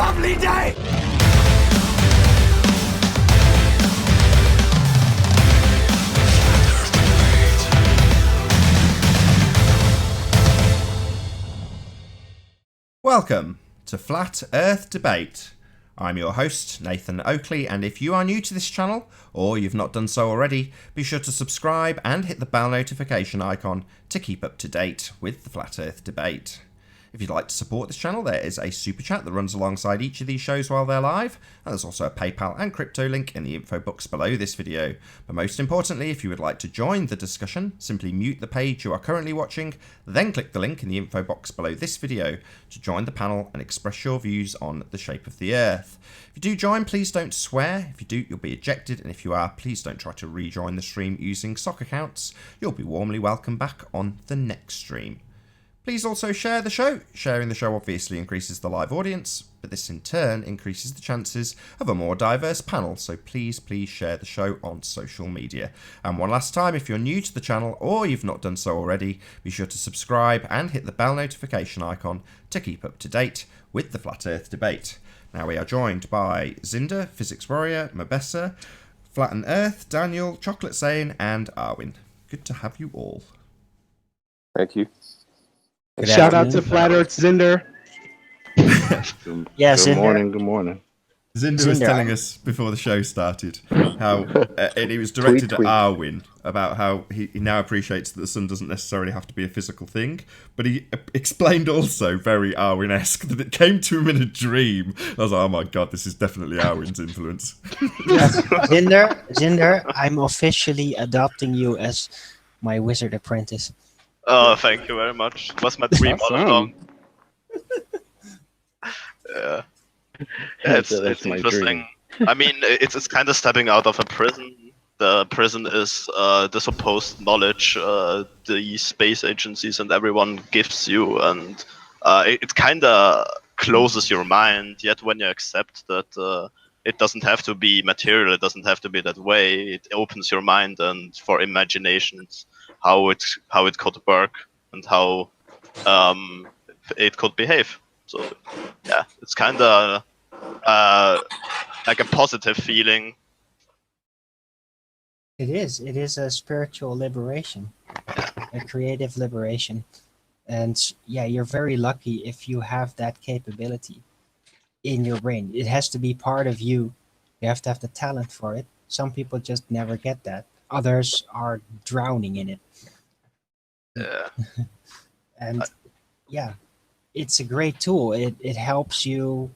lovely day! Welcome to Flat Earth Debate. I'm your host, Nathan Oakley, and if you are new to this channel, or you've not done so already, be sure to subscribe and hit the bell notification icon to keep up to date with the Flat Earth Debate. If you'd like to support this channel, there is a super chat that runs alongside each of these shows while they're live, and there's also a PayPal and crypto link in the info box below this video. But most importantly, if you would like to join the discussion, simply mute the page you are currently watching, then click the link in the info box below this video to join the panel and express your views on the shape of the Earth. If you do join, please don't swear. If you do, you'll be ejected, and if you are, please don't try to rejoin the stream using sock accounts. You'll be warmly welcomed back on the next stream. Please also share the show. Sharing the show obviously increases the live audience, but this in turn increases the chances of a more diverse panel, so please share the show on social media. And one last time, if you're new to the channel or you've not done so already, be sure to subscribe and hit the bell notification icon to keep up to date with the Flat Earth Debate. Now we are joined by Zinder, Physics Warrior, Mabessa, Flatten Earth, Daniel, Chocolate Sane, and Arwin. Good to have you all. Thank you. Shout out to Flat Earth Zinder. Good morning. Good morning. Zinder was telling us before the show started how, and it was directed at Arwin, about how he now appreciates that the sun doesn't necessarily have to be a physical thing, but he explained also, very Arwin-esque, that it came to him in a dream. I was like, oh my god, this is definitely Arwin's influence. Zinder, I'm officially adopting you as my wizard apprentice. Oh, thank you very much. It was my dream all along. Yeah, it's interesting. I mean, it's kind of stepping out of a prison. The prison is the supposed knowledge the space agencies and everyone gives you, and it kind of closes your mind. Yet when you accept that it doesn't have to be material, it doesn't have to be that way, it opens your mind and for imaginations how it could work and how it could behave. So yeah, it's kind of like a positive feeling. It is a spiritual liberation, a creative liberation. And yeah, you're very lucky if you have that capability in your brain. It has to be part of you. You have to have the talent for it. Some people just never get that. Others are drowning in it. Yeah. And yeah, it's a great tool. It helps you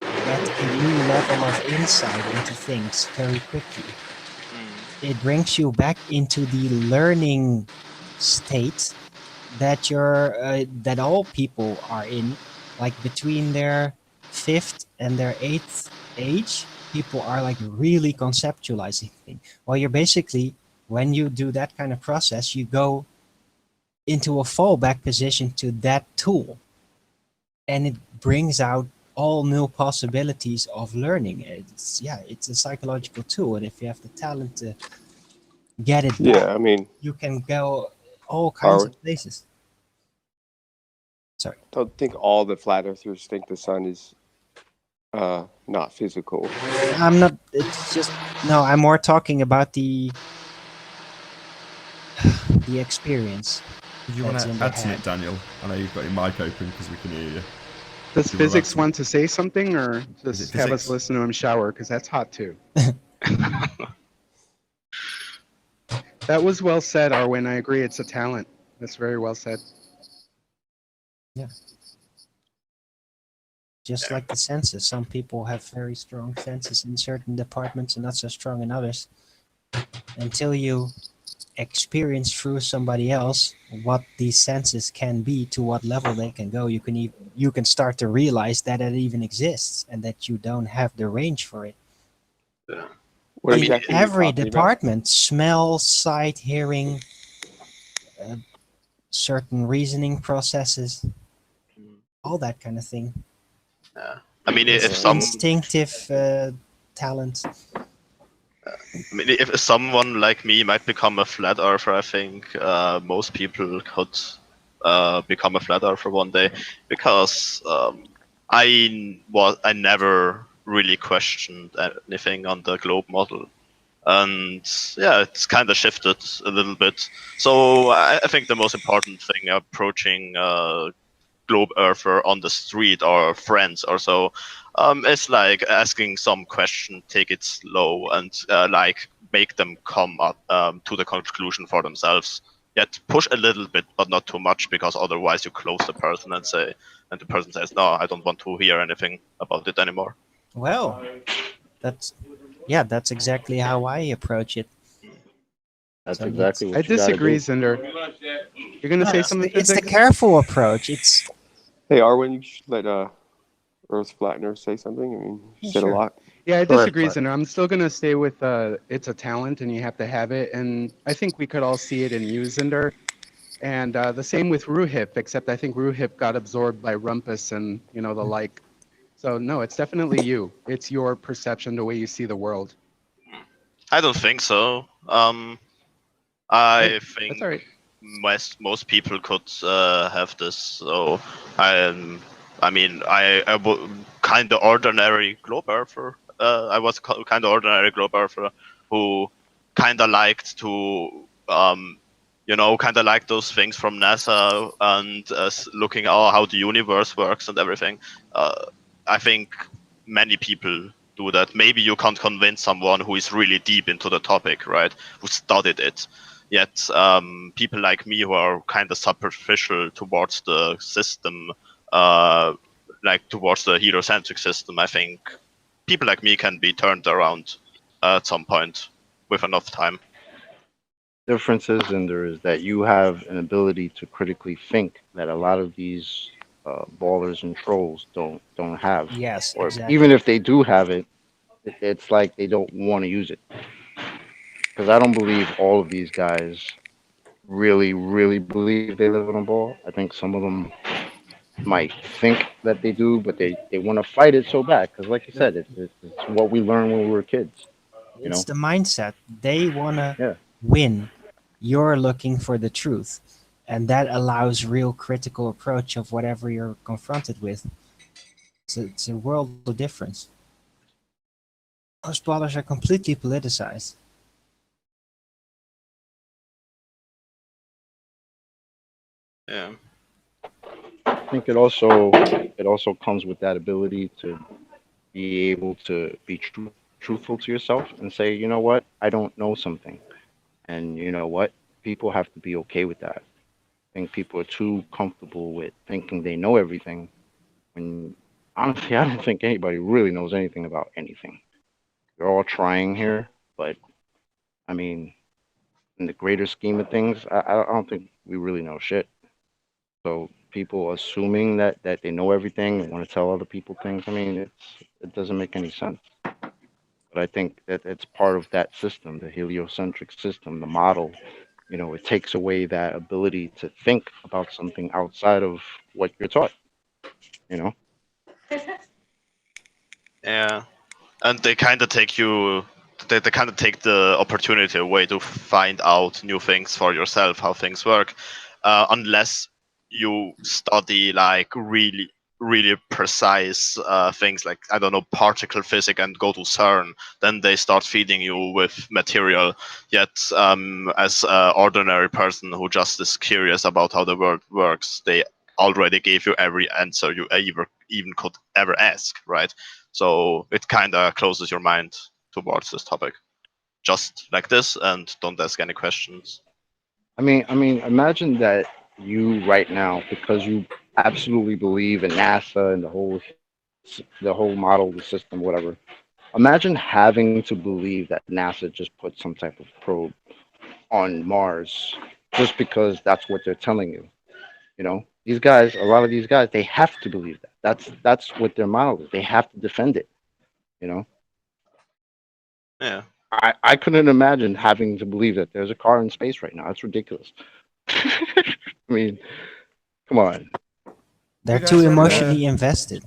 get a new level of insight into things very quickly. It brings you back into the learning state that that all people are in, like between their 5th and their 8th age. People are like really conceptualizing things. Well, you're basically, when you do that kind of process, you go into a fallback position to that tool, and it brings out all new possibilities of learning. It's a psychological tool, and if you have the talent to get it back, I mean, you can go all kinds of places. Sorry. I don't think all the flat earthers think the sun is not physical. I'm not. It's just no. I'm more talking about the experience. Do you want to add to it, Daniel? I know you've got your mic open because we can hear you. Does Physics want to say something, or just have us listen to him shower? Because that's hot too. That was well said, Arwin. I agree. It's a talent. That's very well said. Yeah. Just like the senses. Some people have very strong senses in certain departments and not so strong in others. Until you experience through somebody else what these senses can be, to what level they can go, you can start to realize that it even exists and that you don't have the range for it. Yeah. What In exactly every are you talking department, smell, sight, hearing, certain reasoning processes, all that kind of thing. Yeah. I mean, if some instinctive talent. I mean, if someone like me might become a flat earther, I think most people could become a flat earther one day, because I never really questioned anything on the globe model, and yeah, it's kind of shifted a little bit. So I think the most important thing approaching globe earther on the street or friends or so is like asking some question, take it slow, and like make them come up to the conclusion for themselves. Yet push a little bit, but not too much, because otherwise you close the person and the person says, "No, I don't want to hear anything about it anymore." Well, that's exactly how I approach it. That's So exactly I what you got to disagree, do. Cinder. You're gonna no, say it's something, it's the physics? careful approach. It's Hey, Arwen, you should let Earth Flattener say something. I mean, you yeah, said a sure. lot. Yeah, I Go ahead, disagree, Flat. Cinder. I'm still gonna stay with it's a talent and you have to have it, and I think we could all see it in you, Cinder. And the same with Ruhip, except I think Ruhip got absorbed by Rumpus and the like. So no, it's definitely you. It's your perception, the way you see the world. I don't think so. Hey, I that's think all right. most people could have this. So I mean, I was kind of ordinary globe earther. I was kind of ordinary globe earther who kind of liked to kind of like those things from NASA and looking at how the universe works and everything. I think many people do that. Maybe you can't convince someone who is really deep into the topic, right? Who studied it. Yet people like me who are kind of superficial towards the system, like towards the heliocentric system, I think people like me can be turned around at some point with enough time. Difference is, and there is that you have an ability to critically think that a lot of these ballers and trolls don't have, Yes, or even exactly. if they do have it, it's like they don't want to use it. Because I don't believe all of these guys really believe they live on a ball. I think some of them might think that they do, but they want to fight it so bad. Because, like you said, it's what we learned when we were kids. You It's know? the mindset. They wanna Yeah. win. You're looking for the truth, and that allows real critical approach of whatever you're confronted with. It's a world of difference. Most ballers are completely politicized. Yeah. I think it also comes with that ability to be able to be truthful to yourself and say, you know what, I don't know something, and you know what, people have to be okay with that. I think people are too comfortable with thinking they know everything when honestly, I don't think anybody really knows anything about anything. We're all trying here, but I mean, in the greater scheme of things, I don't think we really know shit. So people assuming that they know everything and want to tell other people things, I mean, it doesn't make any sense. But I think that it's part of that system, the heliocentric system, the model. It takes away that ability to think about something outside of what you're taught. You know, Yeah. And they kind of they kind of take the opportunity away to find out new things for yourself, how things work, unless you study like really precise things like, I don't know, particle physics and go to CERN. Then they start feeding you with material. Yet as an ordinary person who just is curious about how the world works, they already gave you every answer you even could ever ask, right? So it kind of closes your mind towards this topic. Just like this, and don't ask any questions. I mean, imagine that you right now, because you absolutely believe in NASA and the whole model, the system, whatever. Imagine having to believe that NASA just put some type of probe on Mars just because that's what they're telling you. These guys, a lot of these guys, they have to believe that. That's what their model is. They have to defend it. You know, Yeah. I couldn't imagine having to believe that there's a car in space right now. It's ridiculous. I mean, come on. They're You too guys remember? emotionally invested.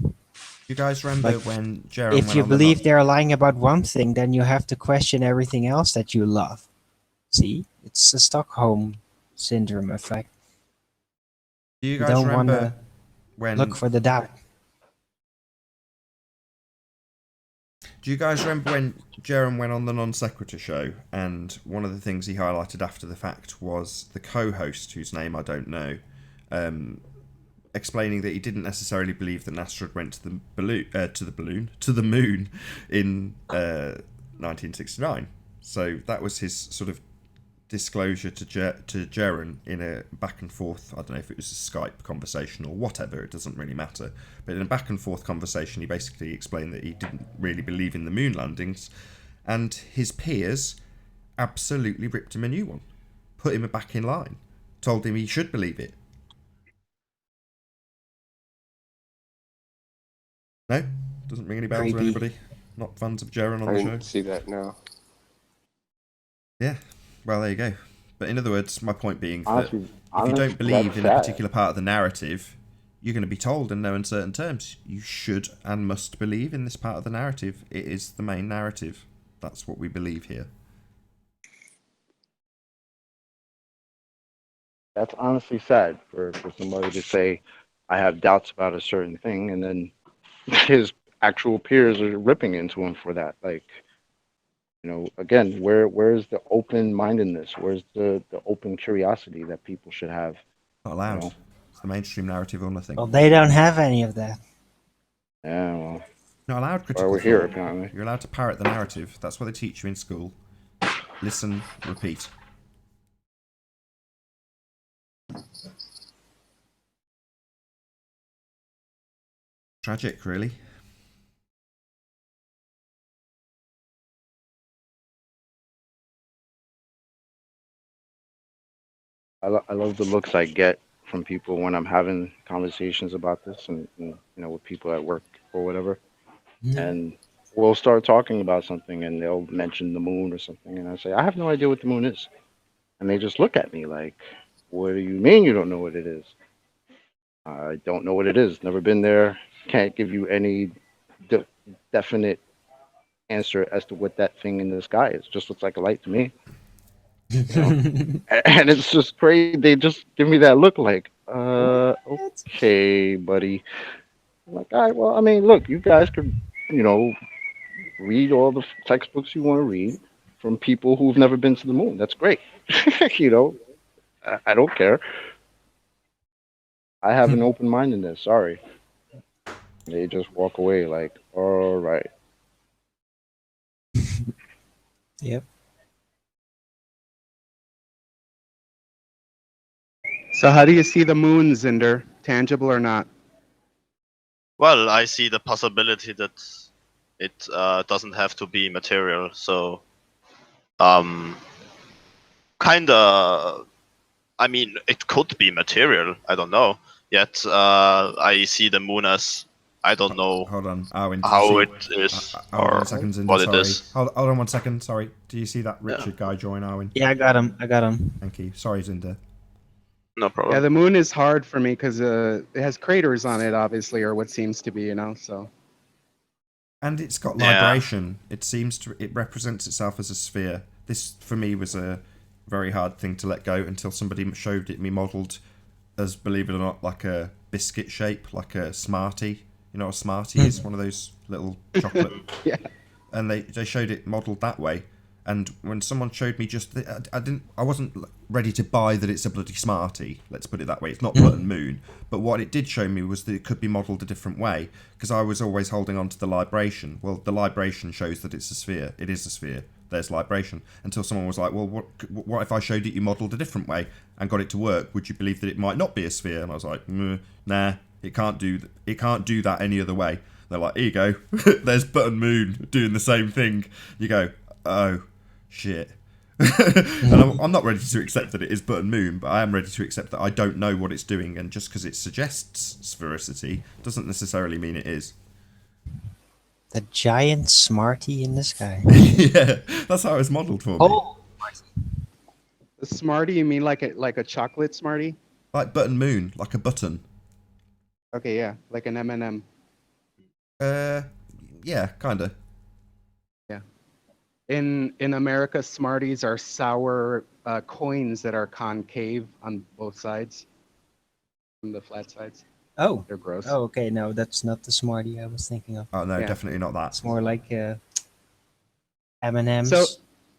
You guys Like, remember when Jerem if went you on the believe they're lying about one thing, then you have to question everything else that you love. See, it's a Stockholm syndrome effect. Do you You guys don't want remember to look when for the doubt. Do you guys remember when Jerem went on the Non Sequitur show, and one of the things he highlighted after the fact was the co-host, whose name I don't know, explaining that he didn't necessarily believe that NASA had went to the moon in 1969. So that was his sort of disclosure to Jeren in a back and forth. I don't know if it was a Skype conversation or whatever. It doesn't really matter. But in a back and forth conversation, he basically explained that he didn't really believe in the moon landings, and his peers absolutely ripped him a new one, put him back in line, told him he should believe it. No, doesn't ring any bells with Creepy. anybody. Not fans of Jeren on I the show. didn't see that now. Yeah, well, there you go. But in other words, my point being that Honestly, if you don't believe that's in a sad. particular part of the narrative, you're going to be told in no uncertain terms, you should and must believe in this part of the narrative. It is the main narrative. That's what we believe here. That's honestly sad for somebody to say, I have doubts about a certain thing, and then his actual peers are ripping into him for that. Like, you know, again, where's the open mindedness? Where's the open curiosity that people should have? Not allowed. No. It's the mainstream narrative or nothing. Well, they don't have any of that. Yeah, well, Not allowed why critical we're here thought. apparently. You're allowed to parrot the narrative. That's what they teach you in school. Listen, repeat. Tragic, really. I love the looks I get from people when I'm having conversations about this, and you know, with people at work or whatever. And we'll start talking about something, and they'll mention the moon or something, and I say, I have no idea what the moon is, and they just look at me like, what do you mean you don't know what it is? I don't know what it is. Never been there. Can't give you any definite answer as to what that thing in the sky is. Just looks like a light to me. You know? And it's just crazy. They just give me that look like, okay, buddy. I'm like, all right, well, I mean, look, you guys could, you know, read all the textbooks you want to read from people who've never been to the moon. That's great. You know, I don't care. I have an open mindedness. Sorry. They just walk away like, all right. Yep. So how do you see the moon, Zinder? Tangible or not? Well, I see the possibility that it doesn't have to be material. So, kinda. I mean, it could be material. I don't know. Yet, I see the moon as I don't know Hold on, Arwin. how it is Hold on or a second, Zinder, what it sorry. is. Hold on 1 second, sorry. Do you see that Richard guy join, Arwin? Yeah, I got him. I got him. Thank you. Sorry, Zinder. No problem. Yeah, the moon is hard for me because it has craters on it, obviously, or what seems to be, you know. So And it's got Yeah. libration. It represents itself as a sphere. This, for me, was a very hard thing to let go until somebody showed it me modelled as, believe it or not, like a biscuit shape, like a Smartie. You know what a Smartie is? One of those little chocolate. Yeah. And they showed it modelled that way. And when someone showed me I wasn't ready to buy that it's a bloody Smartie. Let's put it that way. It's not button moon. But what it did show me was that it could be modelled a different way, because I was always holding on to the libration. Well, the libration shows that it's a sphere. It is a sphere. There's libration. Until someone was like, well, what if I showed it you modelled a different way and got it to work? Would you believe that it might not be a sphere? And I was like, nah, it can't do that any other way. They're like, here you go. There's button moon doing the same thing. You go, oh, shit. And I'm not ready to accept that it is button moon, but I am ready to accept that I don't know what it's doing, and just because it suggests sphericity doesn't necessarily mean it is. The giant Smartie in the sky. Yeah, that's how it's modelled for me. Oh, the Smartie, you mean like a chocolate Smartie? Like button moon, like a button. Okay, yeah, like an M&M. Yeah, kinda. Yeah. In America, Smarties are sour coins that are concave on both sides, on the flat sides. oh, They're gross. oh. Okay, no, that's not the Smartie I was thinking of. Oh no, Yeah. definitely not that. It's more like M&Ms, So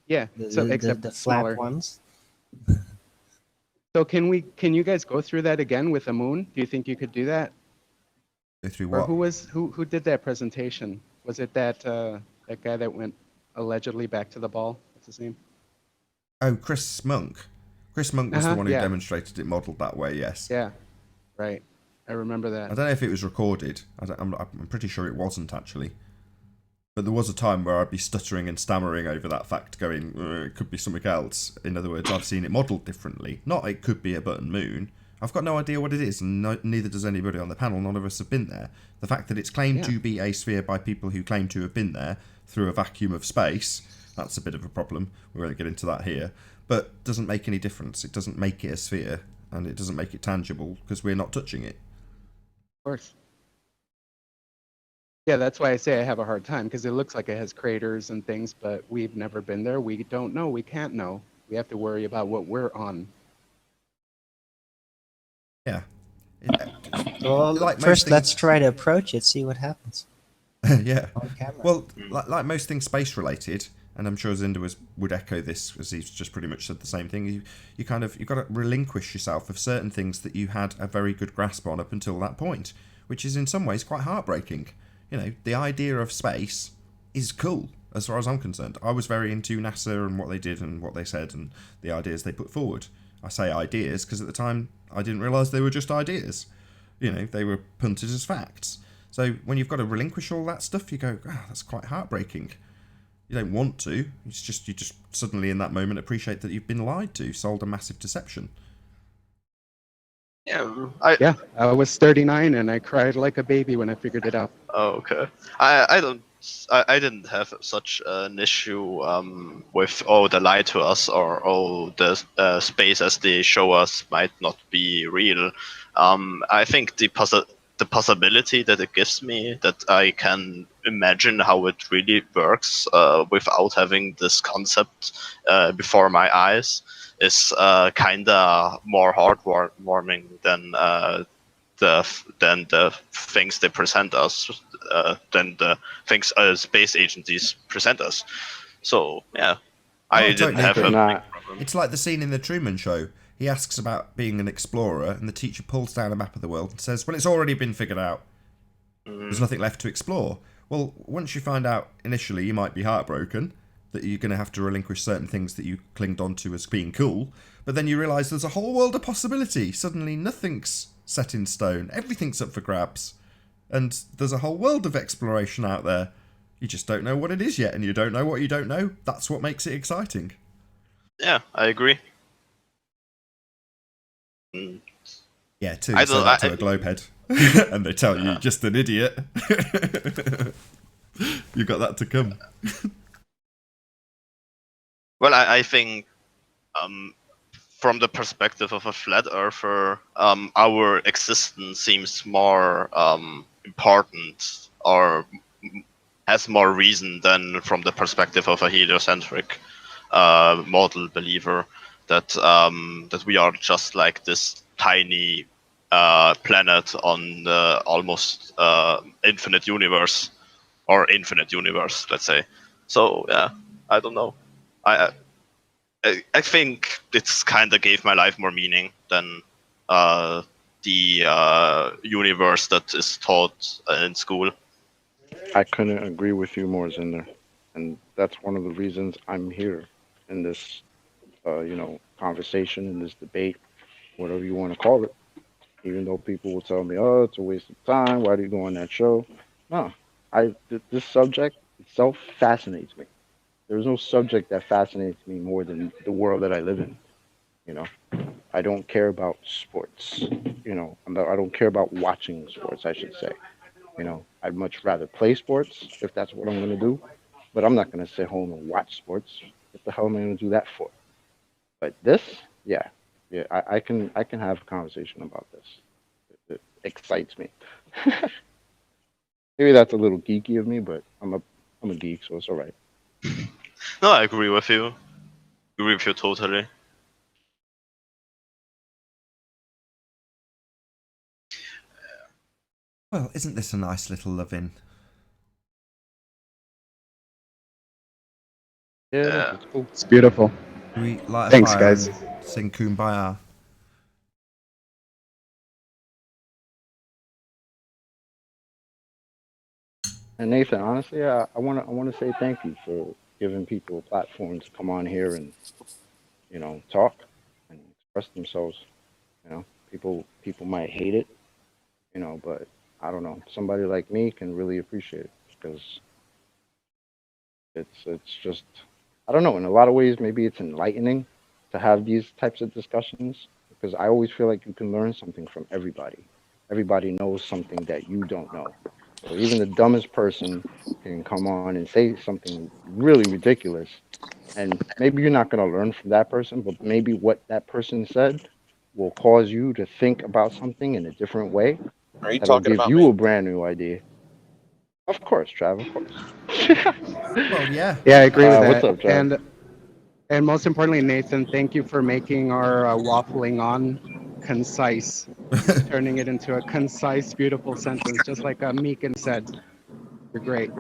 yeah, the, so the, the, except the flat smaller. ones. So can you guys go through that again with the moon? Do you think you could do that? Go through Or what? who did that presentation? Was it that guy that went allegedly back to the ball? What's his name? Oh, Chris Monk. Chris Monk was the one who Yeah. demonstrated it modelled that way, yes. Yeah. Right. I remember I that. don't know if it was recorded. I'm pretty sure it wasn't, actually. But there was a time where I'd be stuttering and stammering over that fact, going, it could be something else. In other words, I've seen it modelled differently. Not it could be a button moon. I've got no idea what it is, and neither does anybody on the panel. None of us have been there. The fact that it's claimed to be a sphere by people who claim to have been there through a vacuum of space, that's a bit of a problem. We won't get into that here. But doesn't make any difference. It doesn't make it a sphere, and it doesn't make it tangible, because we're not touching it. Of course. Yeah, that's why I say I have a hard time, because it looks like it has craters and things, but we've never been there. We don't know. We can't know. We have to worry about what we're on. Yeah. Well, Like most first let's things- try to approach it, see what happens yeah. on camera. Well, like most things space related, and I'm sure Zinda would echo this, as he's just pretty much said the same thing. You've got to relinquish yourself of certain things that you had a very good grasp on up until that point, which is in some ways quite heartbreaking. You know, the idea of space is cool as far as I'm concerned. I was very into NASA and what they did and what they said and the ideas they put forward. I say ideas because at the time I didn't realise they were just ideas. You know, they were punted as facts. So when you've got to relinquish all that stuff, you go, that's quite heartbreaking. You don't want to. It's just you just suddenly in that moment appreciate that you've been lied to, sold a massive deception. Yeah, I was 39 and I cried like a baby when I figured it out. Oh, okay. I didn't have such an issue with they lie to us or the space as they show us might not be real. I think the possibility that it gives me that I can imagine how it really works without having this concept before my eyes is kinda more heartwarming than the things they present us, than the things space agencies present us. So yeah, I didn't totally have agree. a big problem. It's like the scene in the Truman Show. He asks about being an explorer, and the teacher pulls down a map of the world and says, well, it's already been figured out. There's nothing left to explore. Well, once you find out initially, you might be heartbroken that you're going to have to relinquish certain things that you clinged onto as being cool, but then you realise there's a whole world of possibility. Suddenly nothing's set in stone. Everything's up for grabs. And there's a whole world of exploration out there. You just don't know what it is yet, and you don't know what you don't know. That's what makes it exciting. Yeah, I agree. Mm. Yeah, too. I Say don't- that to I- a globehead, and they tell you, just an idiot. You got that to come. Well, I think from the perspective of a flat earther, our existence seems more important or has more reason than from the perspective of a heliocentric model believer that we are just like this tiny planet on the almost infinite universe, let's say. So yeah, I don't know. I think it's kind of gave my life more meaning than the universe that is taught in school. I couldn't agree with you more, Zinder, and that's one of the reasons I'm here in this, conversation, in this debate, whatever you want to call it. Even though people will tell me, "Oh, it's a waste of time. Why do you go on that show?" No, this subject itself fascinates me. There's no subject that fascinates me more than the world that I live in. You know, I don't care about sports. I don't care about watching sports, I should say. I'd much rather play sports if that's what I'm going to do, but I'm not going to sit home and watch sports. What the hell am I going to do that for? But this, yeah, I can have a conversation about this. It excites me. Maybe that's a little geeky of me, but I'm a geek, so it's all right. No, I agree with you. Agree with you totally. Well, isn't this a nice little loving Yeah, it's cool. It's beautiful. We light a Thanks, fire guys. and sing Kumbaya. And Nathan, honestly, I want to say thank you for giving people a platform to come on here and talk and express themselves. People might hate it, but I don't know. Somebody like me can really appreciate it because it's just I don't know. In a lot of ways, maybe it's enlightening to have these types of discussions because I always feel like you can learn something from everybody. Everybody knows something that you don't know. So even the dumbest person can come on and say something really ridiculous, and maybe you're not going to learn from that person, but maybe what that person said will cause you to think about something in a different way. Are you That'll talking give about you me? a brand new idea. Of course, Trav. Of course. Well, yeah. Yeah, I agree with What's that. up, Trav? And most importantly, Nathan, thank you for making our waffling on concise, turning it into a concise, beautiful sentence, just like Meekin said. You're great.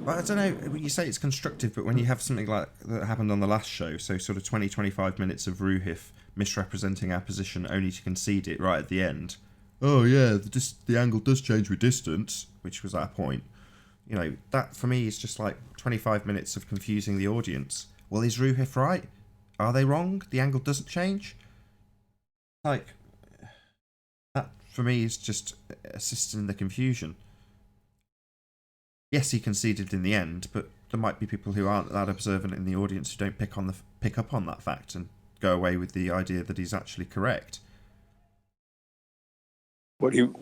Well, I don't know. You say it's constructive, but when you have something like that happened on the last show, so sort of 20, 25 minutes of Ruhif misrepresenting our position only to concede it right at the end. Oh, yeah, the angle does change with distance, which was our point. That for me is just like 25 minutes of confusing the audience. Well, is Ruhif right? Are they wrong? The angle doesn't change? Like, that for me is just assisting the confusion. Yes, he conceded in the end, but there might be people who aren't that observant in the audience who don't pick up on that fact and go away with the idea that he's actually correct.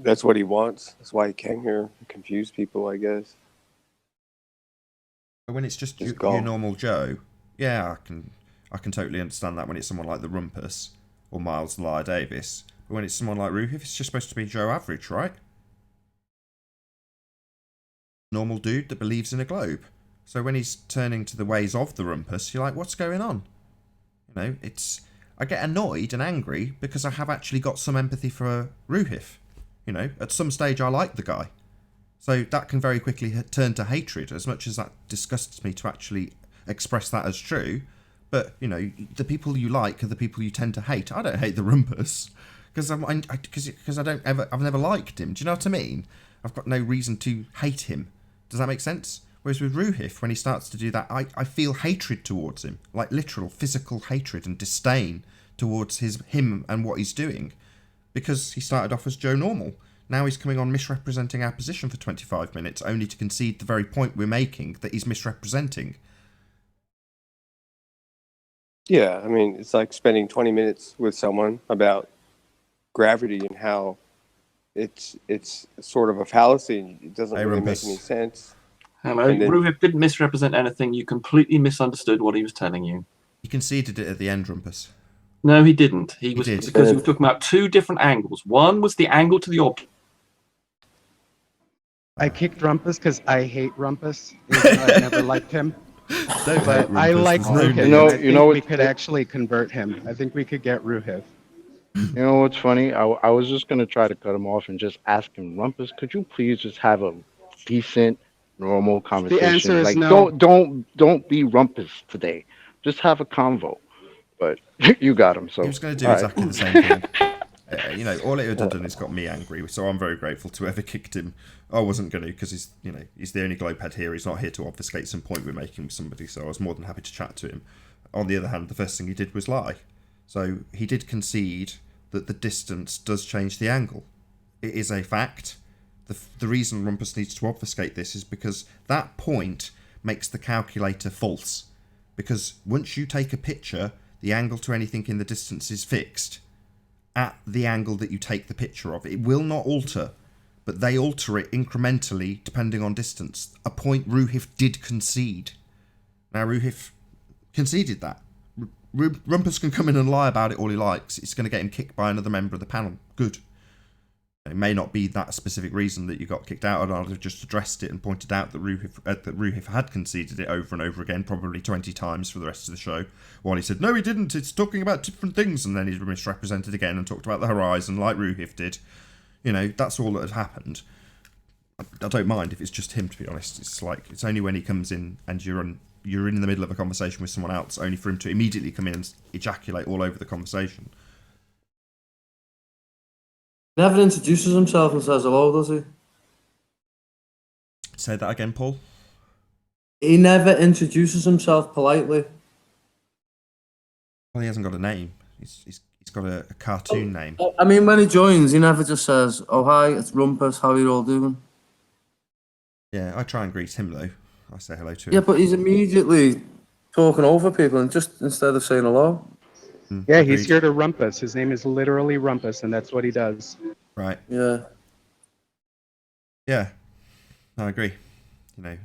That's what he wants. That's why he came here to confuse people, I guess. But when it's just your go. normal Joe, yeah, I can totally understand that when it's someone like the Rumpus or Miles the Liar Davis. But when it's someone like Ruhif, it's just supposed to be Joe Average, right? Normal dude that believes in a globe. So when he's turning to the ways of the Rumpus, you're like, what's going on? I get annoyed and angry because I have actually got some empathy for Ruhif. At some stage I like the guy. So that can very quickly turn to hatred, as much as that disgusts me to actually express that as true. But, the people you like are the people you tend to hate. I don't hate the Rumpus because I've never liked him. Do you know what I mean? I've got no reason to hate him. Does that make sense? Whereas with Ruhif, when he starts to do that, I feel hatred towards him, like literal physical hatred and disdain towards him and what he's doing, because he started off as Joe Normal. Now he's coming on misrepresenting our position for 25 minutes, only to concede the very point we're making that he's misrepresenting. Yeah, I mean, it's like spending 20 minutes with someone about gravity and how it's sort of a fallacy and it doesn't really make any sense. Hello, Ruhif didn't misrepresent anything. You completely misunderstood what he was telling you. He conceded it at the end, Rumpus. No, he didn't. He did. Because he was talking about two different angles. One was the angle to the object. I kicked Rumpus because I hate Rumpus. I never liked him. But I like Ruhif. We could actually convert him. I think we could get Ruhif. You know what's funny? I was just gonna try to cut him off and just ask him, Rumpus, could you please just have a decent, normal conversation? The answer is like, no. Don't be Rumpus today. Just have a convo. But you got him. So he was going to do exactly the same thing. All it would have done is got me angry. So I'm very grateful to whoever kicked him. I wasn't going to because he's the only globehead here. He's not here to obfuscate some point we're making with somebody. So I was more than happy to chat to him. On the other hand, the first thing he did was lie. So he did concede that the distance does change the angle. It is a fact. The reason Rumpus needs to obfuscate this is because that point makes the calculator false. Because once you take a picture, the angle to anything in the distance is fixed at the angle that you take the picture of. It will not alter, but they alter it incrementally depending on distance. A point Ruhif did concede. Now Ruhif conceded that. Rumpus can come in and lie about it all he likes. It's going to get him kicked by another member of the panel. Good. It may not be that specific reason that you got kicked out, and I'd have just addressed it and pointed out that Ruhif had conceded it over and over again, probably 20 times for the rest of the show, while he said, no, he didn't, it's talking about different things, and then he misrepresented again and talked about the horizon like Ruhif did. That's all that had happened. I don't mind if it's just him, to be honest. It's like, it's only when he comes in and you're in the middle of a conversation with someone else, only for him to immediately come in and ejaculate all over the conversation. He never introduces himself and says hello, does he? Say that again, Paul. He never introduces himself politely. Well, he hasn't got a name. He's got a cartoon name. I mean, when he joins, he never just says, "Oh, hi, it's Rumpus, how are you all doing?" Yeah, I try and greet him, though. I say hello to him. Yeah, but he's immediately talking over people and just instead of saying hello. Yeah, Agreed. he's here to rumpus. His name is literally Rumpus, and that's what he does. Right. Yeah. Yeah, I agree. You know,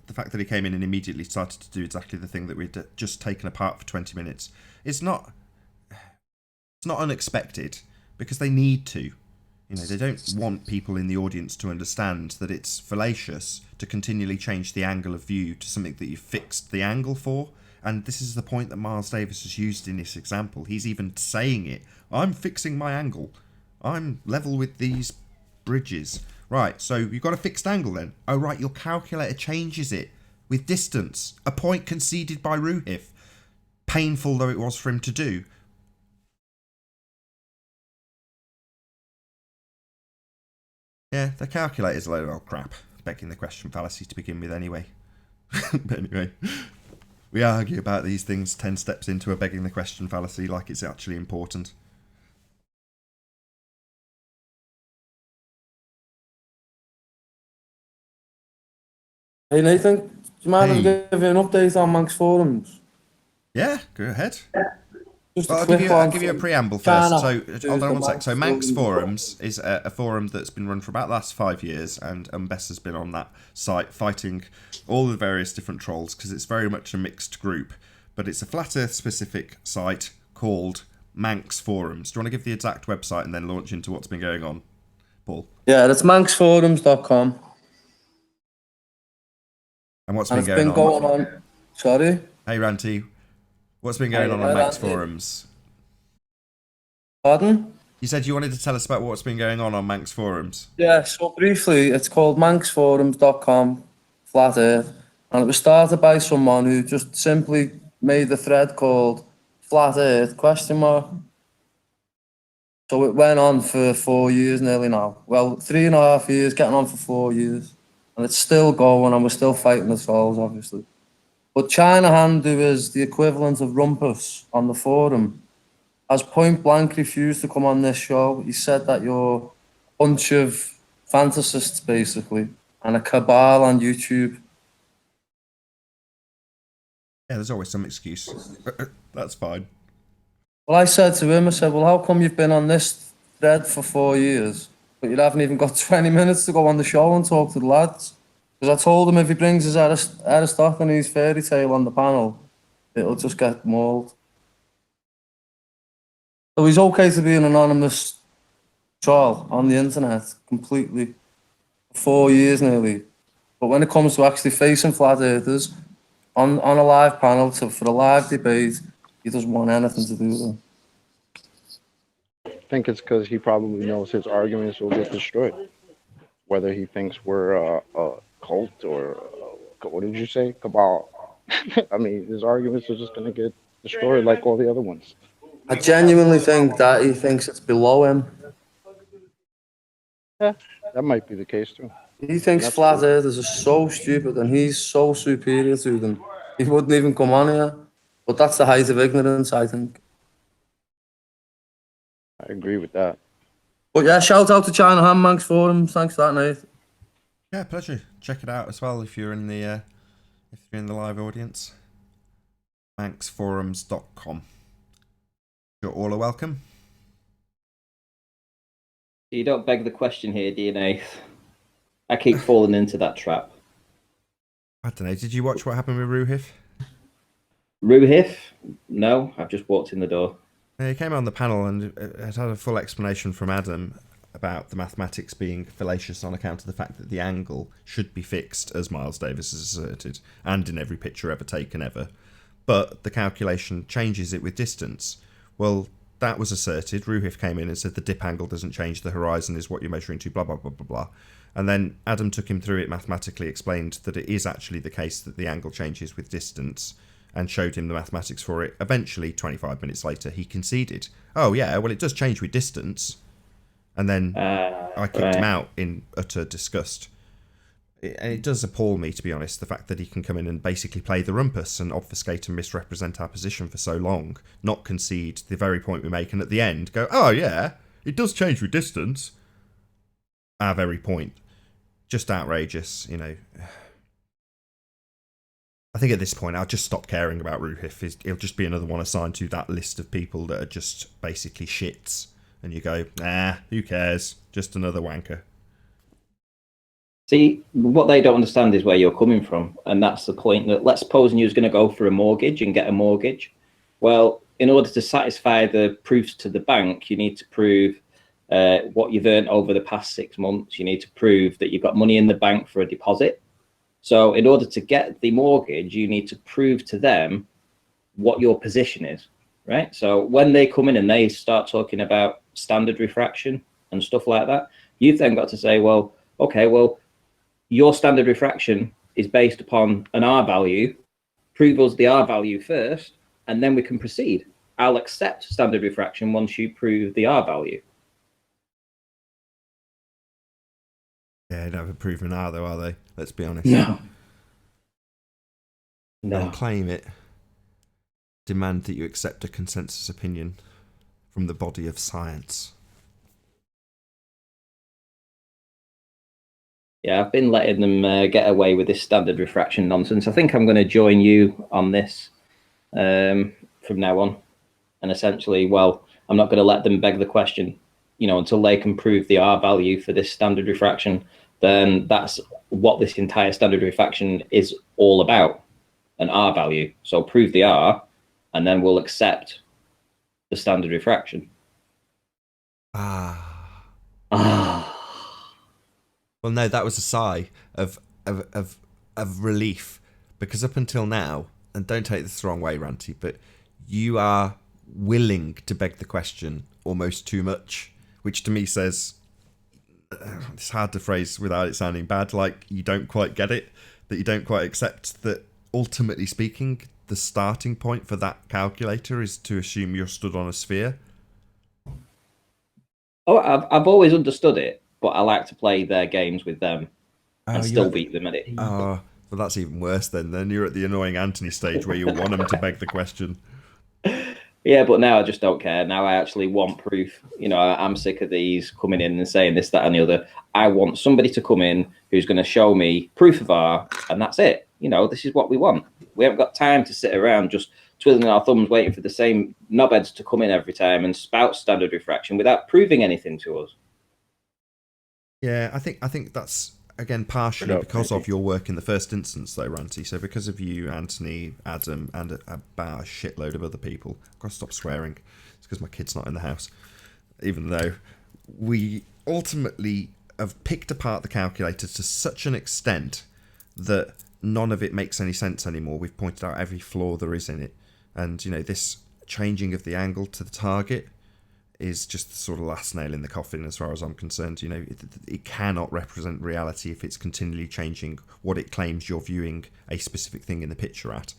the fact that he came in and immediately started to do exactly the thing that we'd just taken apart for 20 minutes is not... It's not unexpected, because they need to. You know, they don't want people in the audience to understand that it's fallacious to continually change the angle of view to something that you fixed the angle for. And this is the point that Miles Davis has used in this example. He's even saying it. I'm fixing my angle. I'm level with these bridges. Right, so you've got a fixed angle then. Oh, right, your calculator changes it with distance. A point conceded by Ruhif. Painful though it was for him to do. Yeah, the calculator's a load of old crap. Begging the question fallacy to begin with anyway. But anyway, we argue about these things 10 steps into a begging the question fallacy like it's actually important. Hey Nathan, do you mind if I Hey. give you an update on Manx forums? Yeah, go ahead. Just Well, a I'll quick give you a one. preamble China. first. So, hold on one sec. So, Manx Manx Forums is a forum that's been run for about the last 5 years, and Bess has been on that site fighting all the various different trolls because it's very much a mixed group. But it's a Flat Earth specific site called Manx Forums. Do you want to give the exact website and then launch into what's been going on, Paul? Yeah, that's manxforums.com. And what's And been it's been going on. Sorry? Hey, Ranty. What's been going on Manx Forums? Pardon? You said you wanted to tell us about what's been going on Manx Forums. Yeah, so briefly, it's called manxforums.com, Flat Earth. And it was started by someone who just simply made the thread called Flat Earth question mark. So it went on for 4 years nearly now. Well, 3.5 years, getting on for 4 years. And it's still going and we're still fighting the trolls, obviously. But Chinahan, who is the equivalent of Rumpus on the forum, has point blank refused to come on this show. He said that you're a bunch of fantasists, basically, and a cabal on YouTube. Yeah, there's always some excuse. That's fine. Well, I said to him, I said, well, how come you've been on this thread for 4 years, but you haven't even got 20 minutes to go on the show and talk to the lads? Because I told him if he brings his Aristophanes fairy tale on the panel, it'll just get mauled. So he's okay to be an anonymous troll on the internet completely for 4 years nearly. But when it comes to actually facing flat earthers on a live panel for a live debate, he doesn't want anything to do with them. I think it's because he probably knows his arguments will get destroyed. Whether he thinks we're a cult or what did you say? Cabal. I mean, his arguments are just going to get destroyed like all the other ones. I genuinely think that he thinks it's below him. Yeah, that might be the case too. He thinks That's flat true. earthers are so stupid and he's so superior to them. He wouldn't even come on here. But that's the height of ignorance, I think. I agree with that. But yeah, shout out to China Ham Manx Forums. Thanks for that, Nate. Yeah, pleasure. Check it out as well if you're in the live audience. Manxforums.com. You're all are welcome. You don't beg the question here, do you, Nath? I keep falling into that trap. I don't know. Did you watch what happened with Ruhif? Ruhif? No, I've just walked in the door. He came on the panel and had a full explanation from Adam about the mathematics being fallacious on account of the fact that the angle should be fixed, as Miles Davis has asserted, and in every picture ever taken ever. But the calculation changes it with distance. Well, that was asserted. Ruhif came in and said the dip angle doesn't change, the horizon is what you're measuring to, blah, blah, blah, blah, blah. And then Adam took him through it mathematically, explained that it is actually the case that the angle changes with distance, and showed him the mathematics for it. Eventually, 25 minutes later, he conceded. Oh, yeah, well, it does change with distance. And then I kicked him out in utter disgust. And it does appall me, to be honest, the fact that he can come in and basically play the rumpus and obfuscate and misrepresent our position for so long, not concede the very point we make, and at the end go, oh, yeah, it does change with distance. Our very point. Just outrageous, you know. I think at this point I'll just stop caring about Ruhif. He'll just be another one assigned to that list of people that are just basically shits. And you go, nah, who cares? Just another wanker. See, what they don't understand is where you're coming from. And that's the point that, let's suppose you was going to go for a mortgage and get a mortgage. Well, in order to satisfy the proofs to the bank, you need to prove what you've earned over the past 6 months. You need to prove that you've got money in the bank for a deposit. So in order to get the mortgage, you need to prove to them what your position is, right? So when they come in and they start talking about standard refraction and stuff like that, you've then got to say, well, okay, well, your standard refraction is based upon an R value. Prove us the R value first, and then we can proceed. I'll accept standard refraction once you prove the R value. Yeah, they never proven R though, are they? Let's be honest. No. They'll claim it. Demand that you accept a consensus opinion from the body of science. Yeah, I've been letting them get away with this standard refraction nonsense. I think I'm going to join you on this from now on. And essentially, well, I'm not going to let them beg the question, you know, until they can prove the R value for this standard refraction. Then that's what this entire standard refraction is all about, an R value. So prove the R, and then we'll accept the standard refraction. Well, no, that was a sigh of relief, because up until now, and don't take this the wrong way, Ranty, but you are willing to beg the question almost too much, which to me says, it's hard to phrase without it sounding bad, like you don't quite get it, that you don't quite accept that ultimately speaking, the starting point for that calculator is to assume you're stood on a sphere. Oh, I've always understood it, but I like to play their games with them and still beat them at it. Oh, well, that's even worse then. Then you're at the annoying Anthony stage where you want them to beg the question. Yeah, but now I just don't care. Now I actually want proof. You know, I'm sick of these coming in and saying this, that, and the other. I want somebody to come in who's going to show me proof of R, and that's it. You know, this is what we want. We haven't got time to sit around just twiddling our thumbs waiting for the same knobheads to come in every time and spout standard refraction without proving anything to us. Yeah, I think that's, again, partially because of your work in the first instance, though, Ranty. So because of you, Anthony, Adam, and about a shitload of other people. I've got to stop swearing. It's because my kid's not in the house. Even though we ultimately have picked apart the calculator to such an extent that none of it makes any sense anymore. We've pointed out every flaw there is in it. And, you know, this changing of the angle to the target is just the sort of last nail in the coffin as far as I'm concerned. You know, it cannot represent reality if it's continually changing what it claims you're viewing a specific thing in the picture at.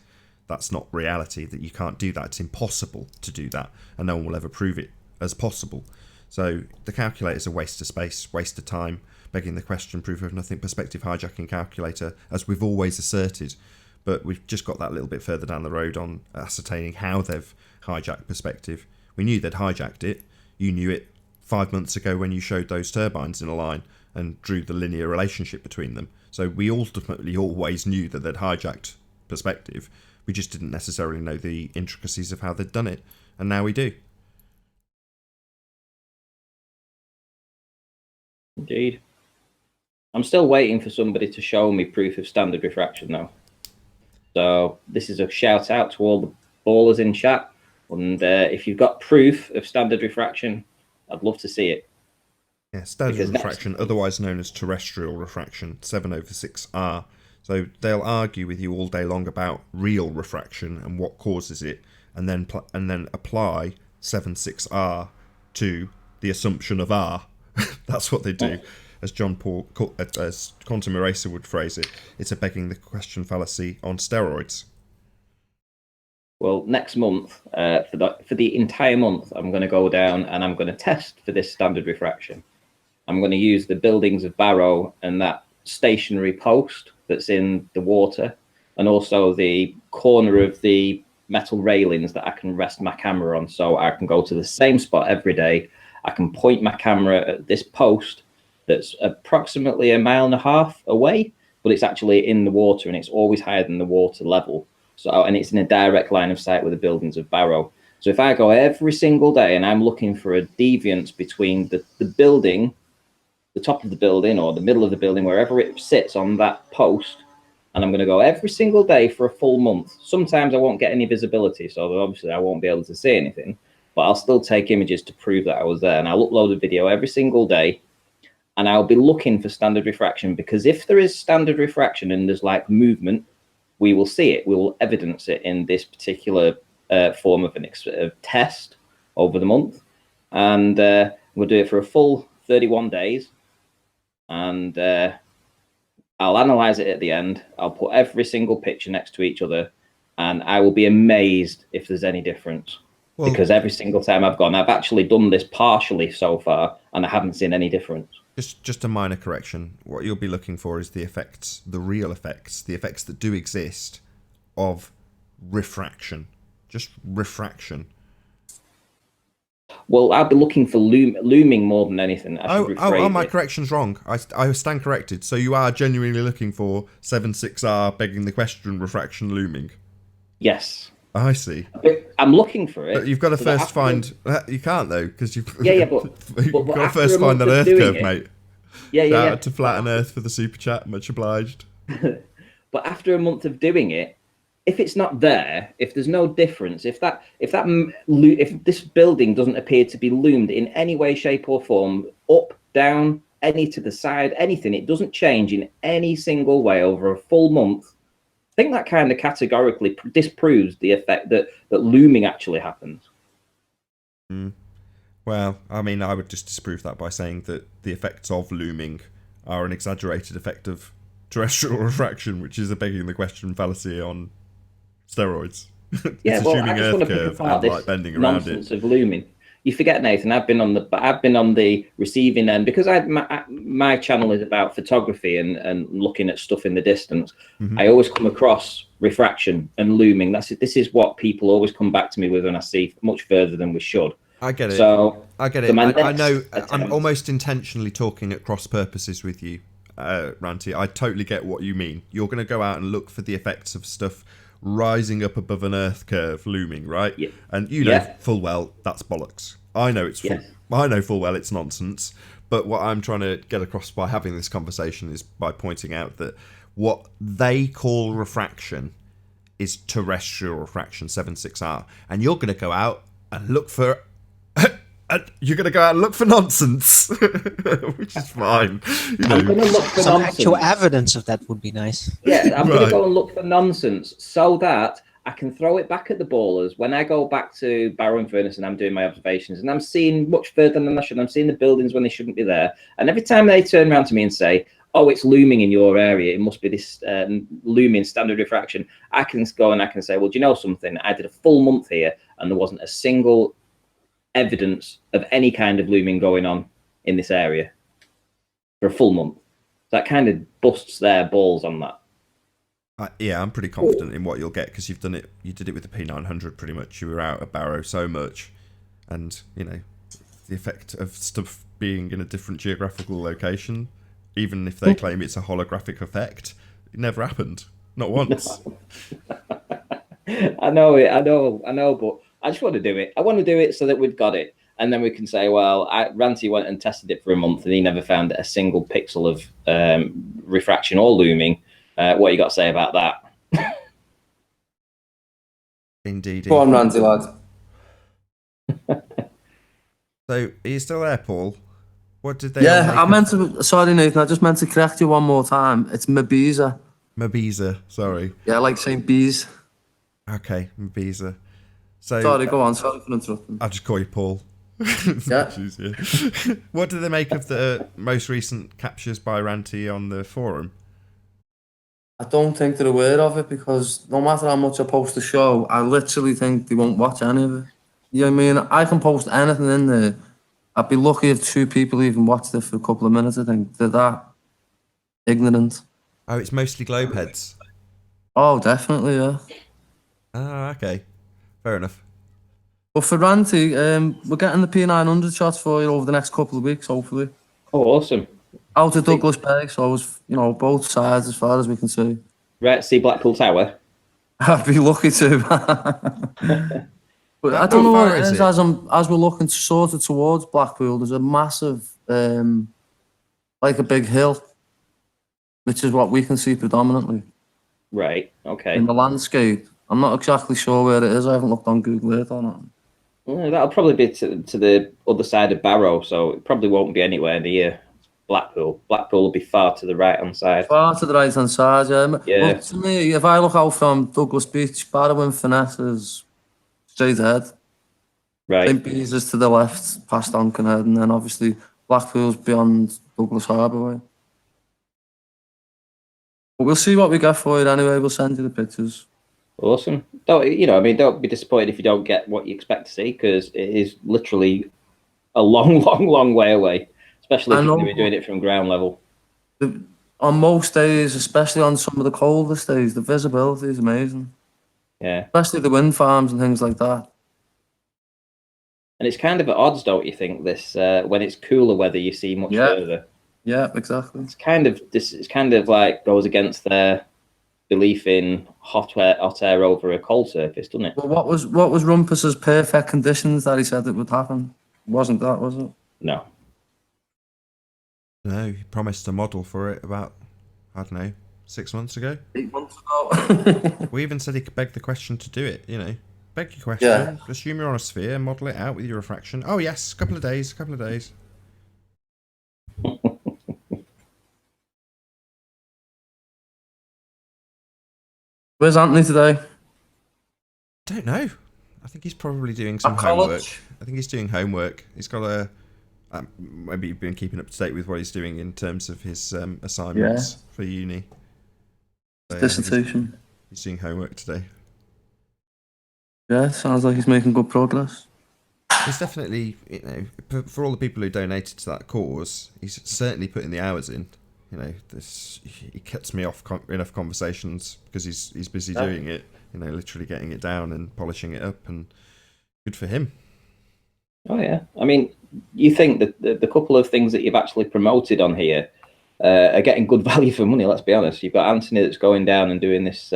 That's not reality, that you can't do that. It's impossible to do that, and no one will ever prove it as possible. So the calculator's a waste of space, waste of time, begging the question, proof of nothing, perspective hijacking calculator, as we've always asserted. But we've just got that little bit further down the road on ascertaining how they've hijacked perspective. We knew they'd hijacked it. You knew it 5 months ago when you showed those turbines in a line and drew the linear relationship between them. So we ultimately always knew that they'd hijacked perspective. We just didn't necessarily know the intricacies of how they'd done it. And now we do. Indeed. I'm still waiting for somebody to show me proof of standard refraction, though. So this is a shout out to all the ballers in chat. And if you've got proof of standard refraction, I'd love to see it. Yeah, standard refraction, otherwise known as terrestrial refraction, 7/6R. So they'll argue with you all day long about real refraction and what causes it, and then apply 7/6R to the assumption of R. That's what they do. As John Paul, as Quantum Eraser would phrase it, it's a begging the question fallacy on steroids. Well, next month, for the entire month, I'm going to go down and I'm going to test for this standard refraction. I'm going to use the buildings of Barrow and that stationary post that's in the water, and also the corner of the metal railings that I can rest my camera on, so I can go to the same spot every day. I can point my camera at this post that's approximately 1.5 miles away, but it's actually in the water and it's always higher than the water level. So, and it's in a direct line of sight with the buildings of Barrow. So if I go every single day and I'm looking for a deviance between the building, the top of the building or the middle of the building, wherever it sits on that post, and I'm going to go every single day for a full month. Sometimes I won't get any visibility, so obviously I won't be able to see anything, but I'll still take images to prove that I was there. And I'll upload a video every single day, and I'll be looking for standard refraction, because if there is standard refraction and there's like movement, we will see it. We will evidence it in this particular form of a test over the month. And we'll do it for a full 31 days. And I'll analyze it at the end. I'll put every single picture next to each other, and I will be amazed if there's any difference. Well, because every single time I've gone, I've actually done this partially so far, and I haven't seen any difference. Just a minor correction. What you'll be looking for is the effects, the real effects, the effects that do exist of refraction. Just refraction. Well, I'll be looking for looming more than anything. My correction's wrong. I stand corrected. So you are genuinely looking for 7/6R begging the question refraction looming? Yes. I see. I'm looking for it. But you've got to first find... You can't, though, because you've... But you've got to first find that Earth curve, mate. Shout out to Flat and Earth for the super chat. Much obliged. But after a month of doing it, if it's not there, if there's no difference, if this building doesn't appear to be loomed in any way, shape or form, up, down, any to the side, anything, it doesn't change in any single way over a full month, I think that kind of categorically disproves the effect that looming actually happens. Well, I mean, I would just disprove that by saying that the effects of looming are an exaggerated effect of terrestrial refraction, which is a begging the question fallacy on steroids. Yeah, it's well, assuming I just Earth want to pick curve apart and this like bending around nonsense it. of looming. You forget, Nathan, I've been on the receiving end, because my channel is about photography and looking at stuff in the distance. Mm-hmm. I always come across refraction and looming. This is what people always come back to me with when I see much further than we should. I get it. So I get it. I know I'm almost intentionally talking at cross purposes with you, Ranty. I totally get what you mean. You're going to go out and look for the effects of stuff rising up above an Earth curve looming, right? Yeah. And you know full well that's bollocks. I know I know full well it's nonsense. But what I'm trying to get across by having this conversation is by pointing out that what they call refraction is terrestrial refraction, 7/6R, and you're going to go out and look for nonsense, which is fine. I'm going to look for some actual evidence of that would be nice. Yeah, I'm going to go and look for nonsense so that I can throw it back at the ballers when I go back to Barrow and Furnace and I'm doing my observations and I'm seeing much further than I should. I'm seeing the buildings when they shouldn't be there. And every time they turn around to me and say, oh, it's looming in your area, it must be this looming standard refraction, I can go and I can say, well, do you know something? I did a full month here and there wasn't a single evidence of any kind of looming going on in this area for a full month. That kind of busts their balls on that. Yeah, I'm pretty confident in what you'll get because you've done it. You did it with the P900 pretty much. You were out at Barrow so much, and you know the effect of stuff being in a different geographical location, even if they claim it's a holographic effect, it never happened, not once. I know, but I just want to do it. I want to do it so that we've got it. And then we can say, well, Ranty went and tested it for a month and he never found a single pixel of refraction or looming. What you got to say about that? Indeed. Go on, Ranty, lad. So, are you still there, Paul? What did they... Yeah, I meant to... Sorry, Nathan, I just meant to correct you one more time. It's Mabiza. Mabiza, sorry. Yeah, like St. Bees. Okay, Mabiza. So Sorry, go on. Sorry for interrupting. I'll just call you Paul. Yeah. What do they make of the most recent captures by Ranty on the forum? I don't think they're aware of it because no matter how much I post the show, I literally think they won't watch any of it. You know what I mean? I can post anything in there. I'd be lucky if 2 people even watched it for a couple of minutes. I think they're that ignorant. Oh, it's mostly globeheads. Oh, definitely, yeah. Ah, okay. Fair enough. But for Ranty, we're getting the P900 shots for you over the next couple of weeks, hopefully. Oh, awesome. Out of Douglas Bay, so it's, both sides as far as we can see. Right, see Blackpool Tower? I'd be lucky to. But I don't know what it is. As we're looking sort of towards Blackpool, there's a massive, like a big hill, which is what we can see predominantly. Right, okay. In the landscape. I'm not exactly sure where it is. I haven't looked on Google Earth or not. Well, that'll probably be to the other side of Barrow, so it probably won't be anywhere near Blackpool. Blackpool will be far to the right-hand side. Far to the right-hand side, yeah. Yeah. Well, to me, if I look out from Douglas Beach, Barrow and Finesse is straight ahead. Right. St. Bees is to the left, past Donkenhead, and then obviously Blackpool's beyond Douglas Harbour way. But we'll see what we get for it anyway. We'll send you the pictures. Awesome. Don't be disappointed if you don't get what you expect to see, because it is literally a long, long, long way away, especially if you're doing it from ground level. On most days, especially on some of the coldest days, the visibility is amazing. Yeah. Especially the wind farms and things like that. And it's kind of at odds, don't you think, this when it's cooler weather you see much further. Yeah, exactly. It's kind of like goes against their belief in hot air over a cold surface, doesn't it? Well, what was Rumpus's perfect conditions that he said it would happen? Wasn't that, was it? No. No, he promised a model for it about, I don't know, 6 months ago. 8 months ago. We even said he could beg the question to do it, Beg your question, assume you're on a sphere, model it out with your refraction. Oh yes, couple of days. Where's Anthony today? Don't know. I think he's probably doing some homework. I think he's doing homework. He's got a... maybe you've been keeping up to date with what he's doing in terms of his assignments for uni. So, Dissertation. He's doing homework today. Yeah, sounds like he's making good progress. He's definitely, for all the people who donated to that cause, he's certainly putting the hours in. He cuts me off enough conversations because he's busy doing it. Literally getting it down and polishing it up, and good for him. Oh yeah, I mean, you think that the couple of things that you've actually promoted on here are getting good value for money? Let's be honest. You've got Anthony that's going down and doing this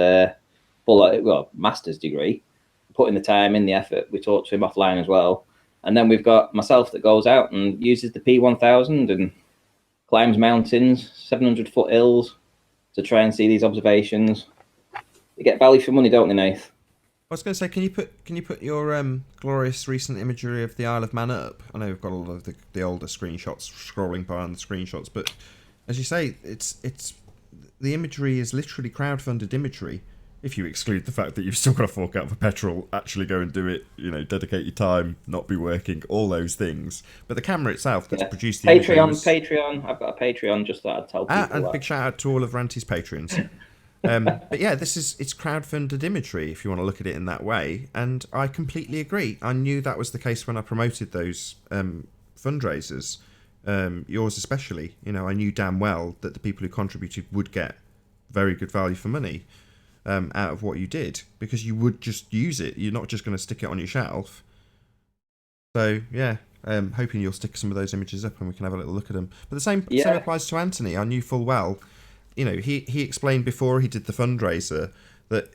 master's degree, putting the time in, the effort. We talked to him offline as well, and then we've got myself that goes out and uses the P1000 and climbs mountains, 700-foot hills to try and see these observations. You get value for money, don't they, Nath? I was going to say, can you put your glorious recent imagery of the Isle of Man up? I know we've got a lot of the older screenshots scrolling behind the screenshots, but as you say, it's the imagery is literally crowdfunded imagery. If you exclude the fact that you've still got to fork out for petrol, actually go and do it, dedicate your time, not be working, all those things. But the camera itself that's produced the Patreon. I've got a Patreon, just thought I'd tell people. And a big shout out to all of Ranty's patrons. But yeah, it's crowdfunded imagery if you want to look at it in that way, and I completely agree. I knew that was the case when I promoted those fundraisers, yours especially. I knew damn well that the people who contributed would get very good value for money out of what you did, because you would just use it. You're not just going to stick it on your shelf. So yeah, hoping you'll stick some of those images up and we can have a little look at them. But the same applies to Anthony. I knew full well. He explained before he did the fundraiser that